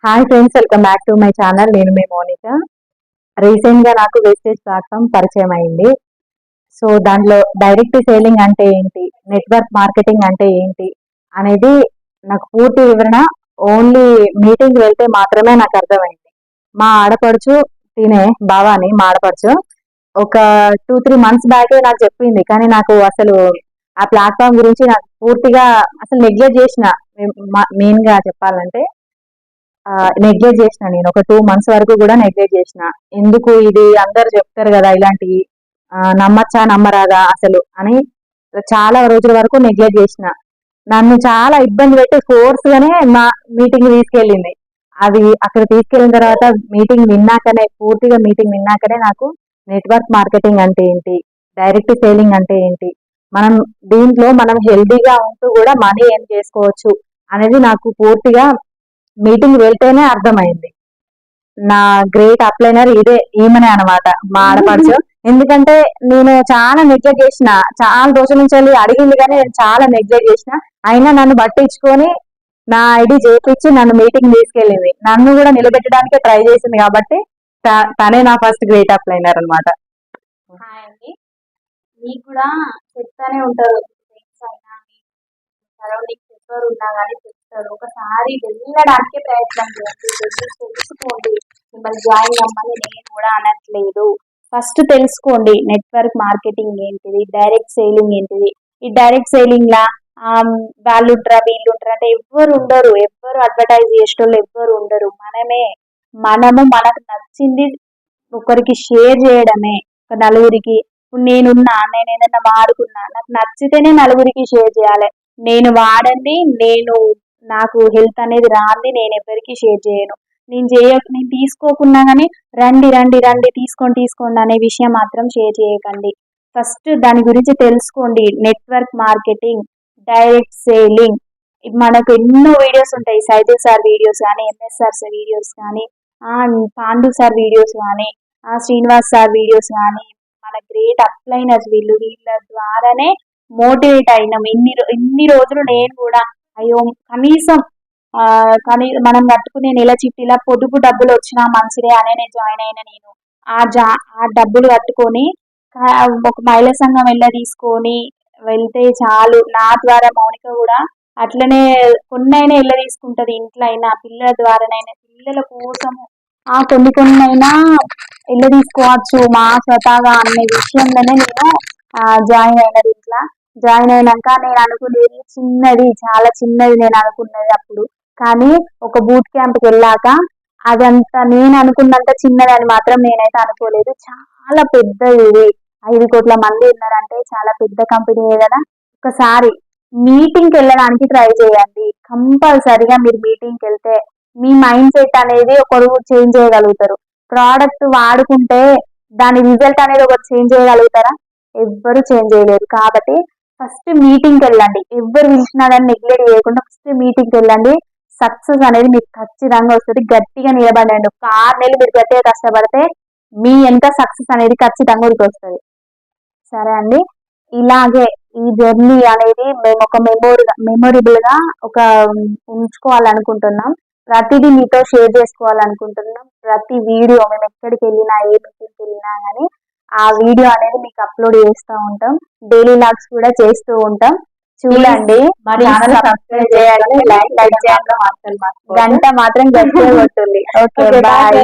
Hi friends, welcome back to my channel. నేను మీ Monica. Recent గా నాకు వేస్టేజ్ ప్లాట్ఫామ్ పరిచయం అయింది. సో దాంట్లో డైరెక్ట్ సేలింగ్ అంటే ఏంటి, నెట్వర్క్ మార్కెటింగ్ అంటే ఏంటి అనేది నాకు పూర్తి వివరణ ఓన్లీ మీటింగ్ వెళ్తే మాత్రమే నాకు అర్థమైంది. మా ఆడపడుచు తినే భావాని మా ఆడపడుచు ఒక 2-3 మంత్స్ బ్యాకే నాకు చెప్పింది. కానీ నాకు అసలు ఆ ప్లాట్ఫామ్ గురించి నాకు పూర్తిగా అసలు నెగ్లెక్ట్ చేసిన. మెయిన్ గా చెప్పాలంటే నెగ్లెక్ట్ చేసిన. నేను ఒక 2 మంత్స్ వరకు కూడా నెగ్లెక్ట్ చేసిన. ఎందుకు ఇది అందరు చెప్తారు కదా ఇలాంటివి, నమ్మచ్చా నమ్మరాదా అసలు అని చాలా రోజుల వరకు నెగ్లెక్ట్ చేసిన. నన్ను చాలా ఇబ్బంది పెట్టి ఫోర్స్ గానే మా మీటింగ్ తీసుకెళ్ళింది. అది అక్కడ తీసుకెళ్ళిన తర్వాత పూర్తిగా మీటింగ్ విన్నాకనే నాకు నెట్వర్క్ మార్కెటింగ్ అంటే ఏంటి, డైరెక్ట్ సేలింగ్ అంటే ఏంటి, మనం దీంట్లో మనం హెల్దీగా ఉంటూ కూడా మనీ ఏం చేసుకోవచ్చు అనేది నాకు పూర్తిగా మీటింగ్ వెళ్తేనే అర్థమైంది. నా గ్రేట్ అప్లైనర్ ఈమెనే అనమాట, మా ఆడపడుచు. ఎందుకంటే నేను చాలా నెగ్లెక్ట్ చేసిన, చాలా రోజుల నుంచి వెళ్ళి అడిగింది కానీ నేను చాలా నెగ్లెక్ట్ చేసిన. అయినా నన్ను పట్టించుకొని నా ఐడి చేపించి నన్ను మీటింగ్ తీసుకెళ్ళింది. నన్ను కూడా నిలబెట్టడానికే ట్రై చేసింది కాబట్టి తనే నా ఫస్ట్ గ్రేట్ అప్లైనర్ అనమాట. హాయ్ అండి. మీకు కూడా చెప్తానే ఉంటారు ఫ్రెండ్స్ అయినా సరౌండింగ్స్ ఎవరు ఉన్నా కానీ చెప్తారు. ఒకసారి వెళ్ళడానికే ప్రయత్నం చేయండి, వెళ్ళి తెలుసుకోండి. మిమ్మల్ని జాయిన్ అవ్వమని నేను కూడా అనట్లేదు. ఫస్ట్ తెలుసుకోండి నెట్వర్క్ మార్కెటింగ్ ఏంటిది, డైరెక్ట్ సేలింగ్ ఏంటిది. ఈ డైరెక్ట్ సేలింగ్ లా వాళ్ళు ఉంటారా వీళ్ళు ఉంటారా అంటే ఎవ్వరు ఉండరు, ఎవ్వరు అడ్వర్టైజ్ చేసేటోళ్ళు ఎవ్వరు ఉండరు. మనము మనకు నచ్చింది ఒకరికి షేర్ చేయడమే. ఒక నలుగురికి, ఇప్పుడు నేను ఏదైనా వాడుకున్నా, నాకు నచ్చితేనే నలుగురికి షేర్ చేయాలి. నేను వాడండి, నాకు హెల్త్ అనేది రాంది నేను ఎవరికి షేర్ చేయను. నేను తీసుకోకున్నా కానీ రండి రండి రండి తీసుకోండి అనే విషయం మాత్రం షేర్ చేయకండి. ఫస్ట్ దాని గురించి తెలుసుకోండి. నెట్వర్క్ మార్కెటింగ్, డైరెక్ట్ సేలింగ్, మనకు ఎన్నో వీడియోస్ ఉంటాయి. సైదుల్ సార్ వీడియోస్ కానీ, ఎంఎస్ఆర్ వీడియోస్ కానీ, పాండు సార్ వీడియోస్ కానీ, శ్రీనివాస్ సార్ వీడియోస్ కానీ, మన గ్రేట్ అప్లైనర్స్ వీళ్ళ ద్వారానే మోటివేట్ అయినాం. ఇన్ని రోజులు నేను కూడా అయ్యో కనీసం మనం కట్టుకునే నెల చిట్టిలా పొదుపు డబ్బులు వచ్చినా మంచిదే అనే నేను జాయిన్ అయినా. నేను ఆ డబ్బులు కట్టుకొని ఒక మహిళా సంఘం తీసుకొని వెళ్తే చాలు. నా ద్వారా మౌనిక కూడా అట్లనే కొన్నైనా తీసుకుంటది. ఇంట్లో అయినా పిల్లల ద్వారానైనా, పిల్లల కోసము కొన్నైనా తీసుకోవచ్చు మా స్వతహాగా అనే విషయంలోనే నేను జాయిన్ అయినది. ఇట్లా జాయిన్ అయినాక నేను అనుకునేది చిన్నది, చాలా చిన్నది నేను అనుకున్నది అప్పుడు. కానీ ఒక బూట్ క్యాంప్కి వెళ్ళాక అదంతా నేను అనుకున్నంత చిన్నది అని మాత్రం నేనైతే అనుకోలేదు. చాలా పెద్దది. ఇది 5 కోట్ల మంది ఉన్నారంటే చాలా పెద్ద కంపెనీ కదా. ఒకసారి మీటింగ్కి వెళ్ళడానికి ట్రై చేయండి. కంపల్సరిగా మీరు మీటింగ్కి వెళ్తే మీ మైండ్ సెట్ అనేది ఒకరు చేంజ్ చేయగలుగుతారు. ప్రోడక్ట్ వాడుకుంటే దాని రిజల్ట్ అనేది ఒకరు చేంజ్ చేయగలుగుతారా? ఎవ్వరు చేంజ్ చేయలేరు. కాబట్టి ఫస్ట్ మీటింగ్కి వెళ్ళండి. ఎవ్వరు పిలిచినా కానీ నెగ్లెక్ట్ చేయకుండా ఫస్ట్ మీటింగ్కి వెళ్ళండి. సక్సెస్ అనేది మీకు ఖచ్చితంగా వస్తుంది. గట్టిగా నిలబడండి. ఒక 6 నెలలు మీరు గట్టిగా కష్టపడితే మీ ఎంత సక్సెస్ అనేది ఖచ్చితంగా మీకు వస్తుంది. సరే అండి, ఇలాగే ఈ జర్నీ అనేది మేము ఒక మెమొరబుల్ గా ఉంచుకోవాలనుకుంటున్నాం. ప్రతిదీ మీతో షేర్ చేసుకోవాలనుకుంటున్నాం. ప్రతి వీడియో మేము ఎక్కడికి వెళ్ళినా, ఏ మీటింగ్కి వెళ్ళినా కానీ ఆ వీడియో అనేది మీకు అప్లోడ్ చేస్తూ ఉంటాం. డైలీ లాగ్స్ కూడా చేస్తూ ఉంటాం. చూడండి, సబ్స్క్రైబ్ చేయాలి, లైక్ చేయాలి, గంట మాత్రం గట్టిగా కొట్టుంది. Okay, bye.